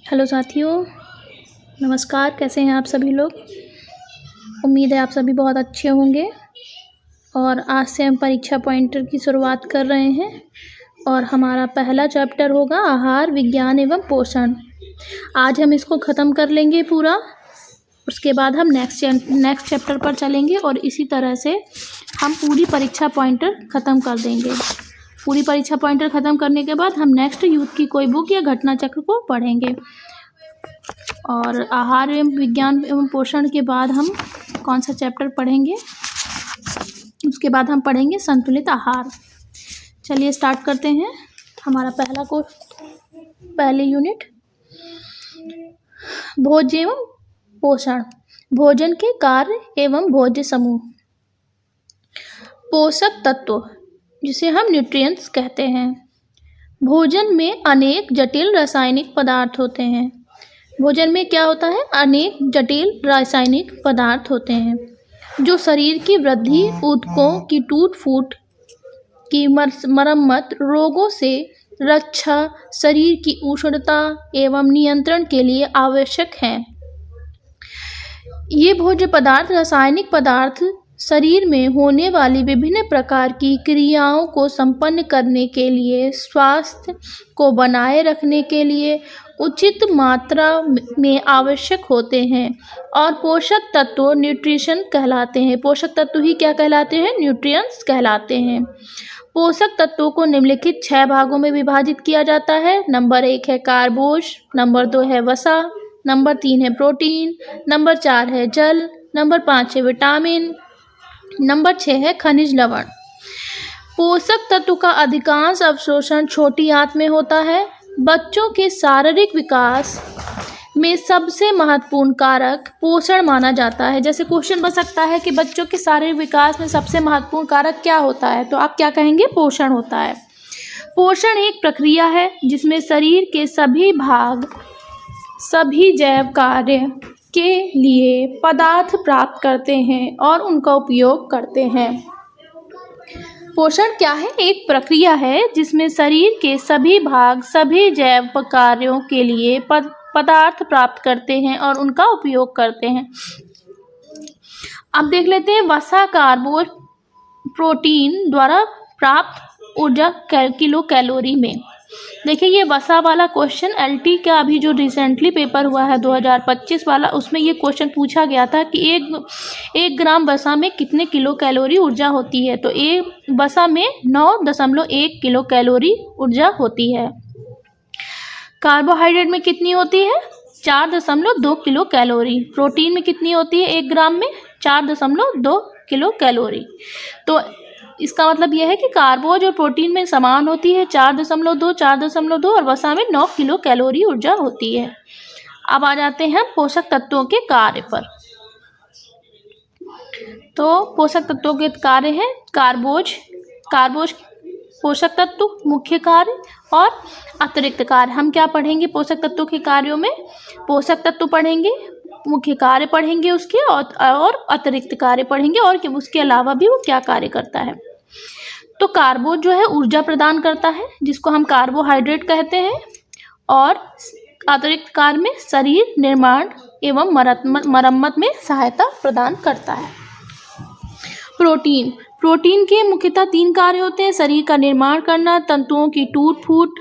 Hello साथियों, नमस्कार। कैसे हैं आप सभी लोग। उम्मीद है आप सभी बहुत अच्छे होंगे। और आज से हम परीक्षा पॉइंटर की शुरुआत कर रहे हैं और हमारा पहला चैप्टर होगा आहार विज्ञान एवं पोषण। आज हम इसको ख़त्म कर लेंगे पूरा। उसके बाद हम नेक्स्ट चैप्टर पर चलेंगे और इसी तरह से हम पूरी परीक्षा पॉइंटर ख़त्म कर देंगे। पूरी परीक्षा पॉइंटर ख़त्म करने के बाद हम नेक्स्ट यूथ की कोई बुक या घटना चक्र को पढ़ेंगे। और आहार एवं विज्ञान एवं पोषण के बाद हम कौन सा चैप्टर पढ़ेंगे, उसके बाद हम पढ़ेंगे संतुलित आहार। चलिए स्टार्ट करते हैं हमारा पहले यूनिट, भोज्य एवं पोषण। भोजन के कार्य एवं भोज्य समूह। पोषक तत्व जिसे हम न्यूट्रिएंट्स कहते हैं। भोजन में अनेक जटिल रासायनिक पदार्थ होते हैं। भोजन में क्या होता है? अनेक जटिल रासायनिक पदार्थ होते हैं जो शरीर की वृद्धि, ऊतकों की टूट फूट की मरम्मत, रोगों से रक्षा, शरीर की उष्णता एवं नियंत्रण के लिए आवश्यक हैं। ये भोज्य पदार्थ रासायनिक पदार्थ शरीर में होने वाली विभिन्न प्रकार की क्रियाओं को संपन्न करने के लिए, स्वास्थ्य को बनाए रखने के लिए उचित मात्रा में आवश्यक होते हैं और पोषक तत्व न्यूट्रिशन कहलाते हैं। पोषक तत्व ही क्या कहलाते हैं? न्यूट्रिएंट्स कहलाते हैं। पोषक तत्वों को निम्नलिखित 6 भागों में विभाजित किया जाता है। नंबर 1 है कार्बोज, नंबर 2 है वसा, नंबर 3 है प्रोटीन, नंबर 4 है जल, नंबर 5 है विटामिन, नंबर 6 है खनिज लवण। पोषक तत्व का अधिकांश अवशोषण छोटी आंत में होता है। बच्चों के शारीरिक विकास में सबसे महत्वपूर्ण कारक पोषण माना जाता है। जैसे क्वेश्चन बन सकता है कि बच्चों के शारीरिक विकास में सबसे महत्वपूर्ण कारक क्या होता है, तो आप क्या कहेंगे? पोषण होता है। पोषण एक प्रक्रिया है जिसमें शरीर के सभी भाग सभी जैव कार्य के लिए पदार्थ प्राप्त करते हैं और उनका उपयोग करते हैं। पोषण क्या है? एक प्रक्रिया है जिसमें शरीर के सभी भाग सभी जैव कार्यों के लिए पदार्थ प्राप्त करते हैं और उनका उपयोग करते हैं। अब देख लेते हैं वसा, कार्बोज, प्रोटीन द्वारा प्राप्त ऊर्जा किलो कैलोरी में। देखिए ये वसा वाला क्वेश्चन एलटी का अभी जो रिसेंटली पेपर हुआ है 2025 वाला, उसमें ये क्वेश्चन पूछा गया था कि एक ग्राम वसा में कितने किलो कैलोरी ऊर्जा होती है। तो एक वसा में 9.1 किलो कैलोरी ऊर्जा होती है। कार्बोहाइड्रेट में कितनी होती है? 4.2 किलो कैलोरी। प्रोटीन में कितनी होती है? 1 ग्राम में 4.2 किलो कैलोरी। तो इसका मतलब यह है कि कार्बोज और प्रोटीन में समान होती है 4.2 और वसा में 9 किलो कैलोरी ऊर्जा होती है। अब आ जाते हैं पोषक तत्वों के कार्य पर। तो पोषक तत्वों के कार्य हैं कार्बोज पोषक तत्व मुख्य कार्य और अतिरिक्त कार्य। हम क्या पढ़ेंगे पोषक तत्वों के कार्यों में? पोषक तत्व पढ़ेंगे, मुख्य कार्य पढ़ेंगे उसके, और अतिरिक्त कार्य पढ़ेंगे और उसके अलावा भी वो क्या कार्य करता है। तो कार्बोज जो है ऊर्जा प्रदान करता है जिसको हम कार्बोहाइड्रेट कहते हैं, और अतिरिक्त कार्य में शरीर निर्माण एवं मरम्मत में सहायता प्रदान करता है। प्रोटीन के मुख्यतः 3 कार्य होते हैं: शरीर का निर्माण करना, तंतुओं की टूट फूट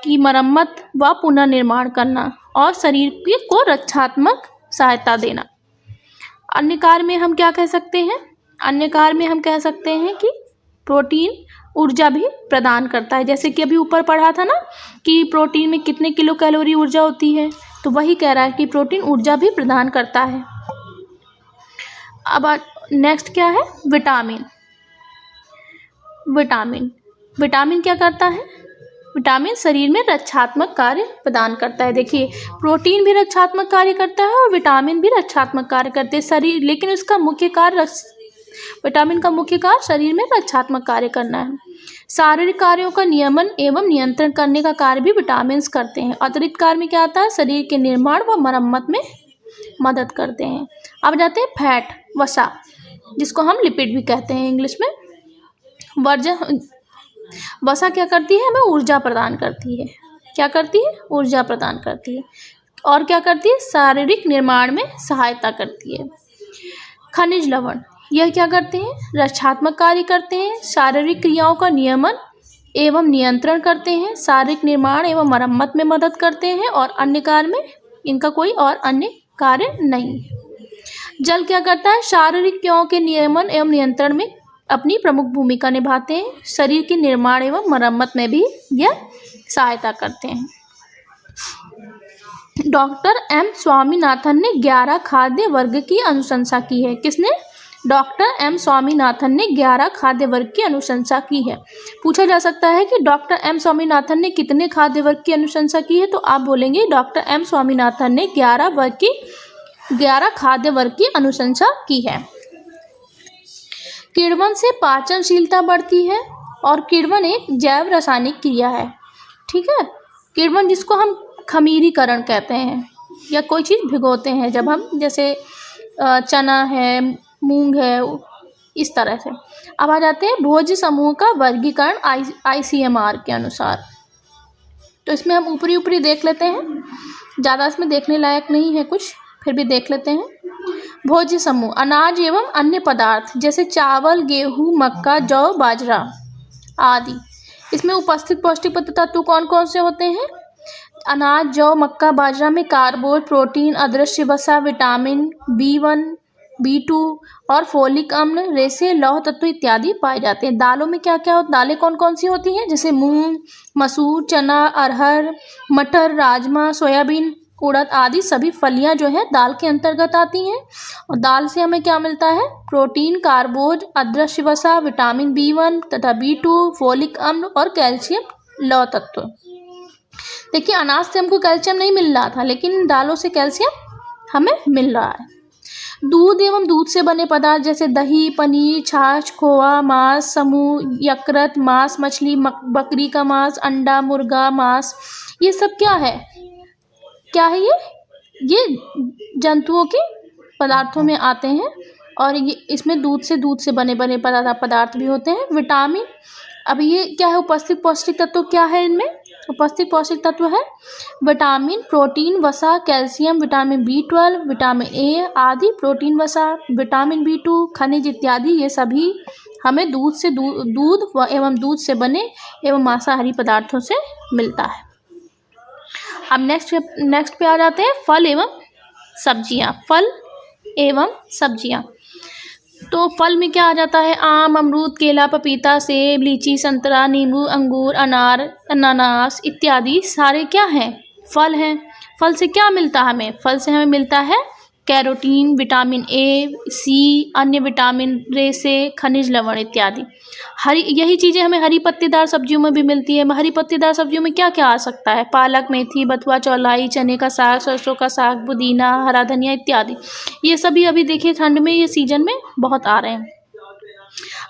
की मरम्मत व पुनर्निर्माण करना, और शरीर को रक्षात्मक सहायता देना। अन्य कार्य में हम क्या कह सकते हैं? अन्य कार्य में हम कह सकते हैं कि प्रोटीन ऊर्जा भी प्रदान करता है। जैसे कि अभी ऊपर पढ़ा था ना कि प्रोटीन में कितने किलो कैलोरी ऊर्जा होती है, तो वही कह रहा है कि प्रोटीन ऊर्जा भी प्रदान करता है। अब नेक्स्ट क्या है? विटामिन क्या करता है? विटामिन शरीर में रक्षात्मक कार्य प्रदान करता है। देखिए प्रोटीन भी रक्षात्मक कार्य करता है और विटामिन भी रक्षात्मक कार्य करते हैं शरीर, लेकिन उसका मुख्य कार्य विटामिन का मुख्य कार्य शरीर में रक्षात्मक कार्य करना है। शारीरिक कार्यों का नियमन एवं नियंत्रण करने का कार्य भी विटामिन करते हैं। अतिरिक्त कार्य में क्या आता है? शरीर के निर्माण व मरम्मत में मदद करते हैं। अब जाते हैं फैट, वसा, जिसको हम लिपिड भी कहते हैं इंग्लिश में। वसा क्या करती है? हमें ऊर्जा प्रदान करती है। क्या करती है? ऊर्जा प्रदान करती है। और क्या करती है? शारीरिक निर्माण में सहायता करती है। खनिज लवण यह क्या करते हैं? रक्षात्मक कार्य करते हैं, शारीरिक क्रियाओं का नियमन एवं नियंत्रण करते हैं, शारीरिक निर्माण एवं मरम्मत में मदद करते हैं और अन्य कार्य में इनका कोई और अन्य कार्य नहीं है। जल क्या करता है? शारीरिक क्रियाओं के नियमन एवं नियंत्रण में अपनी प्रमुख भूमिका निभाते हैं, शरीर के निर्माण एवं मरम्मत में भी यह सहायता करते हैं। डॉक्टर एम स्वामीनाथन ने 11 खाद्य वर्ग की अनुशंसा की है। किसने? डॉक्टर एम स्वामीनाथन ने 11 खाद्य वर्ग की अनुशंसा की है। पूछा जा सकता है कि डॉक्टर एम स्वामीनाथन ने कितने खाद्य वर्ग की अनुशंसा की है, तो आप बोलेंगे डॉक्टर एम स्वामीनाथन ने 11 खाद्य वर्ग की अनुशंसा की है। किण्वन से पाचनशीलता बढ़ती है और किण्वन एक जैव रासायनिक क्रिया है। ठीक है, किण्वन जिसको हम खमीरीकरण कहते हैं या कोई चीज़ भिगोते हैं जब हम, जैसे चना है, मूंग है, इस तरह से। अब आ जाते हैं भोज्य समूह का वर्गीकरण ICMR के अनुसार। तो इसमें हम ऊपरी देख लेते हैं, ज़्यादा इसमें देखने लायक नहीं है कुछ, फिर भी देख लेते हैं। भोज्य समूह अनाज एवं अन्य पदार्थ जैसे चावल, गेहूँ, मक्का, जौ, बाजरा आदि। इसमें उपस्थित पौष्टिक तत्व कौन कौन से होते हैं? अनाज, जौ, मक्का, बाजरा में कार्बोहाइड्रेट, प्रोटीन, अदृश्य वसा, विटामिन B1, B2 और फोलिक अम्ल, रेशे, लौह तत्व इत्यादि पाए जाते हैं। दालों में क्या क्या होता है? दालें कौन कौन सी होती हैं? जैसे मूंग, मसूर, चना, अरहर, मटर, राजमा, सोयाबीन, उड़द आदि सभी फलियां जो है दाल के अंतर्गत आती हैं। और दाल से हमें क्या मिलता है? प्रोटीन, कार्बोहाइड्रेट, अदृश्य वसा, विटामिन B1 तथा B2, फोलिक अम्ल और कैल्शियम, लौह तत्व। देखिए, अनाज से हमको कैल्शियम नहीं मिल रहा था, लेकिन दालों से कैल्शियम हमें मिल रहा है। दूध एवं दूध से बने पदार्थ जैसे दही, पनीर, छाछ, खोआ, मांस समूह, यकृत, मांस मछली, बकरी का मांस, अंडा, मुर्गा मांस, ये सब क्या है? क्या है ये जंतुओं के पदार्थों में आते हैं और ये इसमें दूध से बने पदार्थ भी होते हैं। विटामिन, अब ये क्या है? उपस्थित पौष्टिक तत्व क्या है इनमें? उपस्थित पौष्टिक तत्व है विटामिन, प्रोटीन, वसा, calcium, vitamin B12, vitamin A आदि, प्रोटीन, वसा, विटामिन B2, खनिज इत्यादि। ये सभी हमें दूध एवं दूध से बने एवं मांसाहारी पदार्थों से मिलता है। अब नेक्स्ट पे आ जाते हैं फल एवं सब्जियां। फल एवं सब्जियां, तो फल में क्या आ जाता है? आम, अमरूद, केला, पपीता, सेब, लीची, संतरा, नींबू, अंगूर, अनार, अनानास इत्यादि सारे क्या हैं? फल हैं। फल से क्या मिलता है हमें? फल से हमें मिलता है कैरोटीन, विटामिन A, C, अन्य विटामिन, रेशे, खनिज लवण इत्यादि। यही चीज़ें हमें हरी पत्तेदार सब्जियों में भी मिलती है। हरी पत्तेदार सब्जियों में क्या क्या आ सकता है? पालक, मेथी, बथुआ, चौलाई, चने का साग, सरसों का साग, पुदीना, हरा धनिया इत्यादि। ये सभी अभी देखिए ठंड में, ये सीजन में बहुत आ रहे हैं।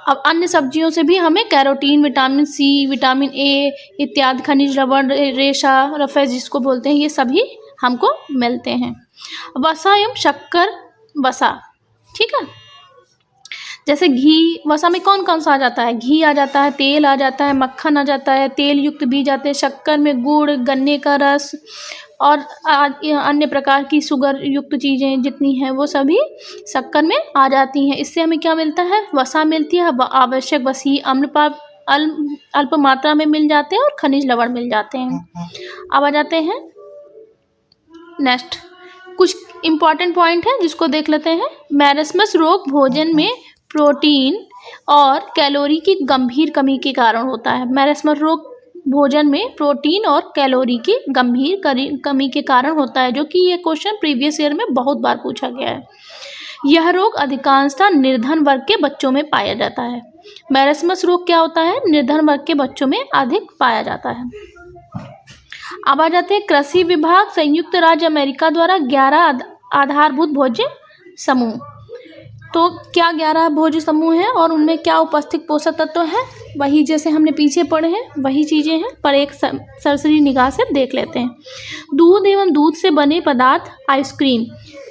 अब अन्य सब्जियों से भी हमें carotene, vitamin C, vitamin A इत्यादि, खनिज लवण, रेशा, रफेज जिसको बोलते हैं, ये सभी हमको मिलते हैं। वसा एवं शक्कर, वसा, ठीक है, जैसे घी, वसा में कौन कौन सा आ जाता है? घी आ जाता है, तेल आ जाता है, मक्खन आ जाता है, तेल युक्त बीज आते हैं, शक्कर में गुड़, गन्ने का रस और अन्य प्रकार की शुगर युक्त चीज़ें जितनी हैं वो सभी शक्कर में आ जाती हैं। इससे हमें क्या मिलता है? वसा मिलती है। आवश्यक वसीय अम्ल अल्प मात्रा में मिल जाते हैं और खनिज लवण मिल जाते हैं। अब आ जाते हैं नेक्स्ट, कुछ इम्पॉर्टेंट पॉइंट है जिसको देख लेते हैं। मैरस्मस रोग भोजन में प्रोटीन और कैलोरी की गंभीर कमी के कारण होता है। मैरस्मस रोग भोजन में प्रोटीन और कैलोरी की गंभीर कमी के कारण होता है, जो कि ये क्वेश्चन प्रीवियस ईयर में बहुत बार पूछा गया है। यह रोग अधिकांशतः निर्धन वर्ग के बच्चों में पाया जाता है। मैरस्मस रोग क्या होता है? निर्धन वर्ग के बच्चों में अधिक पाया जाता है। अब आ जाते हैं कृषि विभाग संयुक्त राज्य अमेरिका द्वारा 11 आधारभूत भोज्य समूह। तो क्या 11 भोज्य समूह हैं और उनमें क्या उपस्थित पोषक तत्व हैं, वही जैसे हमने पीछे पढ़े हैं वही चीज़ें हैं, पर एक सरसरी निगाह से देख लेते हैं। दूध एवं दूध से बने पदार्थ, आइसक्रीम।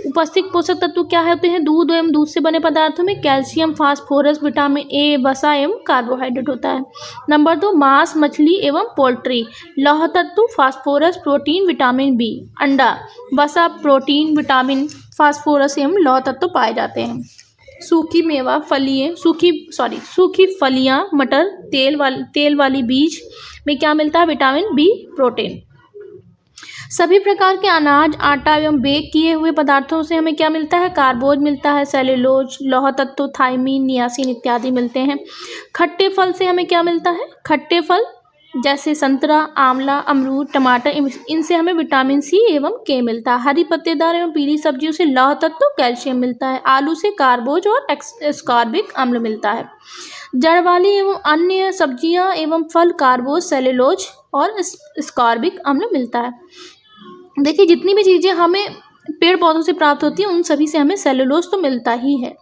उपस्थित पोषक तत्व क्या होते हैं? दूध एवं दूध से बने पदार्थों में कैल्शियम, फास्फोरस, विटामिन ए, वसा एवं कार्बोहाइड्रेट होता है। नंबर 2, मांस, मछली एवं पोल्ट्री। लौह तत्व, फास्फोरस, प्रोटीन, विटामिन बी। अंडा, वसा, प्रोटीन, विटामिन, फास्फोरस एवं लौह तत्व पाए जाते हैं। सूखी मेवा, सूखी फलियां, मटर, तेल वाली बीज में क्या मिलता है? Vitamin B, protein. सभी प्रकार के अनाज, आटा एवं बेक किए हुए पदार्थों से हमें क्या मिलता है? कार्बोज मिलता है, सेलुलोज, लौह तत्व, थायमीन, नियासिन इत्यादि मिलते हैं। खट्टे फल से हमें क्या मिलता है? खट्टे फल जैसे संतरा, आंवला, अमरूद, टमाटर, इनसे हमें विटामिन सी एवं के मिलता है। हरी पत्तेदार एवं पीली सब्जियों से लौह तत्व, कैल्शियम मिलता है। आलू से कार्बोज और एस्कॉर्बिक अम्ल मिलता है। जड़ वाली एवं अन्य सब्जियां एवं फल कार्बोज, सेलुलोज और एस्कॉर्बिक अम्ल मिलता है। देखिए, जितनी भी चीज़ें हमें पेड़ पौधों से प्राप्त होती हैं उन सभी से हमें सेलुलोज तो मिलता ही है।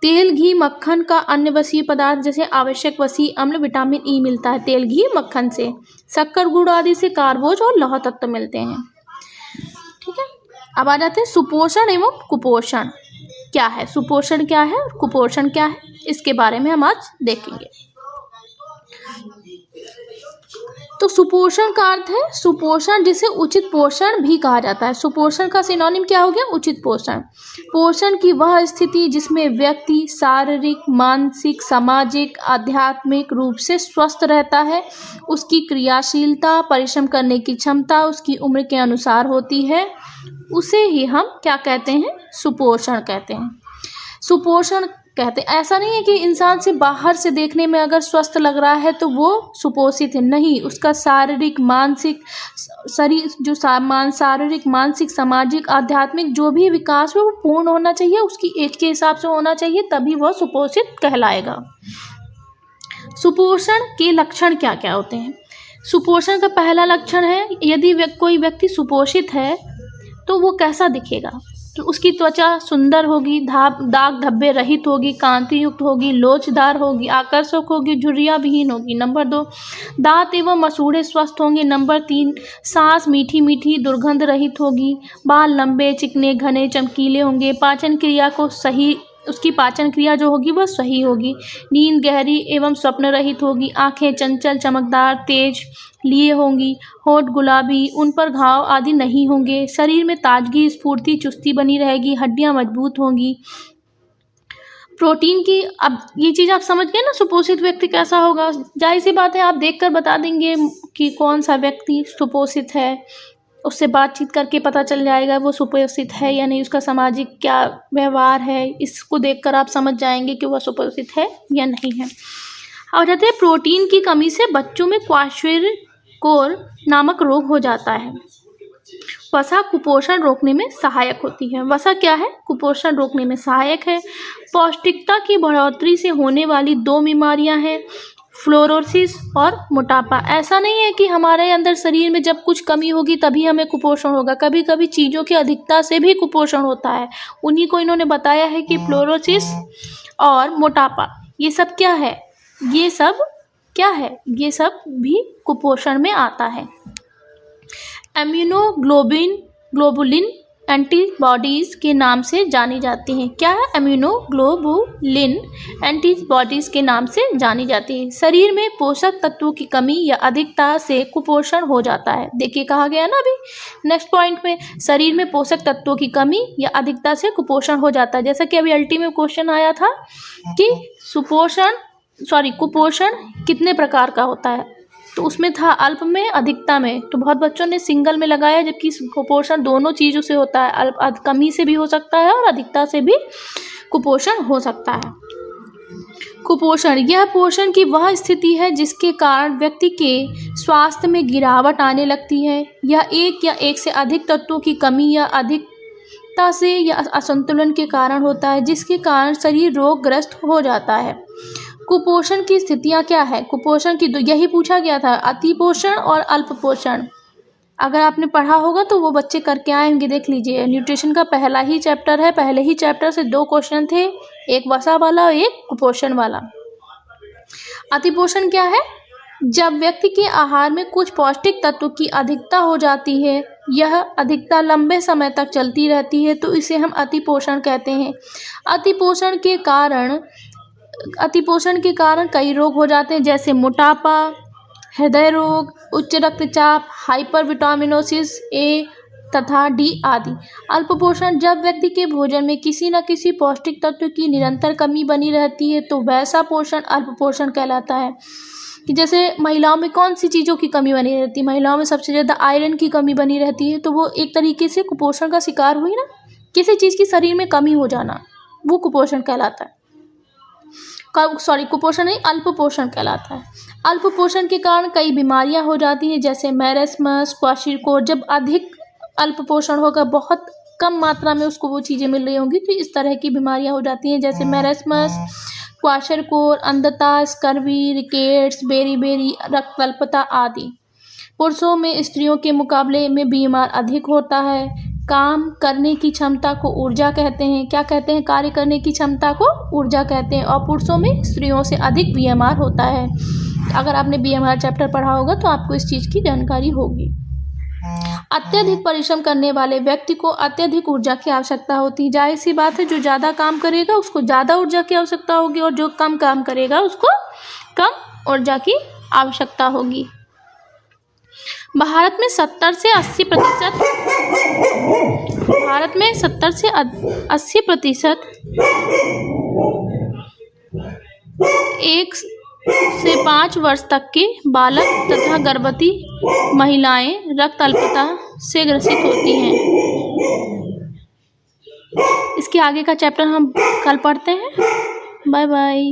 तेल, घी, मक्खन का अन्य वसीय पदार्थ जैसे आवश्यक वसीय अम्ल, विटामिन ई मिलता है तेल, घी, मक्खन से। शक्कर, गुड़ आदि से कार्बोज और लौह तत्व मिलते हैं। ठीक है, अब आ जाते हैं सुपोषण एवं कुपोषण क्या है। सुपोषण क्या है और कुपोषण क्या है, इसके बारे में हम आज देखेंगे। तो सुपोषण का अर्थ है सुपोषण, जिसे उचित पोषण भी कहा जाता है। सुपोषण का सिनोनिम क्या हो गया? उचित पोषण। पोषण की वह स्थिति जिसमें व्यक्ति शारीरिक, मानसिक, सामाजिक, आध्यात्मिक रूप से स्वस्थ रहता है, उसकी क्रियाशीलता, परिश्रम करने की क्षमता उसकी उम्र के अनुसार होती है, उसे ही हम क्या कहते हैं? सुपोषण कहते हैं। सुपोषण कहते हैं, ऐसा नहीं है कि इंसान से बाहर से देखने में अगर स्वस्थ लग रहा है तो वो सुपोषित है, नहीं, उसका शारीरिक, मानसिक, शारीरिक, मानसिक, सामाजिक, आध्यात्मिक जो भी विकास है वो पूर्ण होना चाहिए, उसकी एज के हिसाब से होना चाहिए, तभी वह सुपोषित कहलाएगा। सुपोषण के लक्षण क्या क्या होते हैं? सुपोषण का पहला लक्षण है, यदि कोई व्यक्ति सुपोषित है तो वो कैसा दिखेगा? तो उसकी त्वचा सुंदर होगी, दाग धब्बे रहित होगी, कांति युक्त होगी, लोचदार होगी, आकर्षक होगी, झुर्रियाँ विहीन होगी। नंबर 2, दांत एवं मसूड़े स्वस्थ होंगे। नंबर 3, सांस मीठी मीठी, दुर्गंध रहित होगी। बाल लंबे, चिकने, घने, चमकीले होंगे। उसकी पाचन क्रिया जो होगी वह सही होगी। नींद गहरी एवं स्वप्न रहित होगी। आंखें चंचल, चमकदार, तेज लिए होंगी। होठ गुलाबी, उन पर घाव आदि नहीं होंगे। शरीर में ताजगी, स्फूर्ति, चुस्ती बनी रहेगी। हड्डियां मजबूत होंगी। प्रोटीन की, अब ये चीज़ आप समझ गए ना, सुपोषित व्यक्ति कैसा होगा? जाहिर सी बात है, आप देखकर बता देंगे कि कौन सा व्यक्ति सुपोषित है, उससे बातचीत करके पता चल जाएगा वो सुपोषित है या नहीं, उसका सामाजिक क्या व्यवहार है, इसको देखकर आप समझ जाएंगे कि वह सुपोषित है या नहीं है। और जाते हैं, प्रोटीन की कमी से बच्चों में क्वाशेरकोर नामक रोग हो जाता है। वसा कुपोषण रोकने में सहायक होती है। वसा क्या है? कुपोषण रोकने में सहायक है। पौष्टिकता की बढ़ोतरी से होने वाली 2 बीमारियां हैं, फ्लोरोसिस और मोटापा। ऐसा नहीं है कि हमारे अंदर शरीर में जब कुछ कमी होगी तभी हमें कुपोषण होगा, कभी कभी चीज़ों की अधिकता से भी कुपोषण होता है। उन्हीं को इन्होंने बताया है कि फ्लोरोसिस और मोटापा ये सब क्या है? ये सब क्या है? ये सब भी कुपोषण में आता है। इम्यूनोग्लोबुलिन एंटीबॉडीज़ के नाम से जानी जाती हैं। क्या है? इम्यूनोग्लोबुलिन एंटीबॉडीज़ के नाम से जानी जाती है। शरीर में पोषक तत्वों की कमी या अधिकता से कुपोषण हो जाता है। देखिए, कहा गया ना अभी नेक्स्ट पॉइंट में, शरीर में पोषक तत्वों की कमी या अधिकता से कुपोषण हो जाता है। जैसा कि अभी अल्टीमेट क्वेश्चन आया था कि कुपोषण कितने प्रकार का होता है, तो उसमें था अल्प में, अधिकता में। तो बहुत बच्चों ने सिंगल में लगाया, जबकि कुपोषण दोनों चीज़ों से होता है, अल्प कमी से भी हो सकता है और अधिकता से भी कुपोषण हो सकता है। कुपोषण, यह पोषण की वह स्थिति है जिसके कारण व्यक्ति के स्वास्थ्य में गिरावट आने लगती है। यह एक या एक से अधिक तत्वों की कमी या अधिकता से या असंतुलन के कारण होता है, जिसके कारण शरीर रोगग्रस्त हो जाता है। कुपोषण की स्थितियां क्या है? कुपोषण की यही पूछा गया था, अतिपोषण और अल्प पोषण। अगर आपने पढ़ा होगा तो वो बच्चे करके आएंगे, देख लीजिए। न्यूट्रिशन का पहला ही चैप्टर है, पहले ही चैप्टर से 2 क्वेश्चन थे, एक वसा वाला और एक कुपोषण वाला। अतिपोषण क्या है? जब व्यक्ति के आहार में कुछ पौष्टिक तत्व की अधिकता हो जाती है, यह अधिकता लंबे समय तक चलती रहती है, तो इसे हम अतिपोषण कहते हैं। अतिपोषण के कारण कई रोग हो जाते हैं, जैसे मोटापा, हृदय रोग, उच्च रक्तचाप, हाइपरविटामिनोसिस ए तथा डी आदि। अल्पपोषण, जब व्यक्ति के भोजन में किसी न किसी पौष्टिक तत्व की निरंतर कमी बनी रहती है, तो वैसा पोषण अल्पपोषण कहलाता है। कि जैसे महिलाओं में कौन सी चीज़ों की कमी बनी रहती है? महिलाओं में सबसे ज़्यादा आयरन की कमी बनी रहती है, तो वो एक तरीके से कुपोषण का शिकार हुई ना। किसी चीज़ की शरीर में कमी हो जाना, वो कुपोषण कहलाता है। कुपोषण नहीं, अल्पपोषण कहलाता है। अल्पपोषण के कारण कई बीमारियां हो जाती हैं, जैसे मैरेस्मस, क्वाशीरकोर। जब अधिक अल्पपोषण होगा, बहुत कम मात्रा में उसको वो चीज़ें मिल रही होंगी, तो इस तरह की बीमारियां हो जाती हैं, जैसे मैरेस्मस, क्वाशीरकोर, अंधता, स्कर्वी, रिकेट्स, बेरी, रक्त अल्पता आदि। पुरुषों में स्त्रियों के मुकाबले में बीमार अधिक होता है। काम करने की क्षमता को ऊर्जा कहते हैं। क्या कहते हैं? कार्य करने की क्षमता को ऊर्जा कहते हैं। और पुरुषों में स्त्रियों से अधिक बीएमआर होता है। अगर आपने बीएमआर चैप्टर पढ़ा होगा तो आपको इस चीज़ की जानकारी होगी। अत्यधिक परिश्रम करने वाले व्यक्ति को अत्यधिक ऊर्जा की आवश्यकता होती है। जाहिर सी बात है, जो ज़्यादा काम करेगा उसको ज़्यादा ऊर्जा की आवश्यकता होगी, और जो कम काम करेगा उसको कम ऊर्जा की आवश्यकता होगी। भारत में 70 से 80% 1 से 5 वर्ष तक के बालक तथा गर्भवती महिलाएं रक्त अल्पता से ग्रसित होती हैं। इसके आगे का चैप्टर हम कल पढ़ते हैं। Bye bye.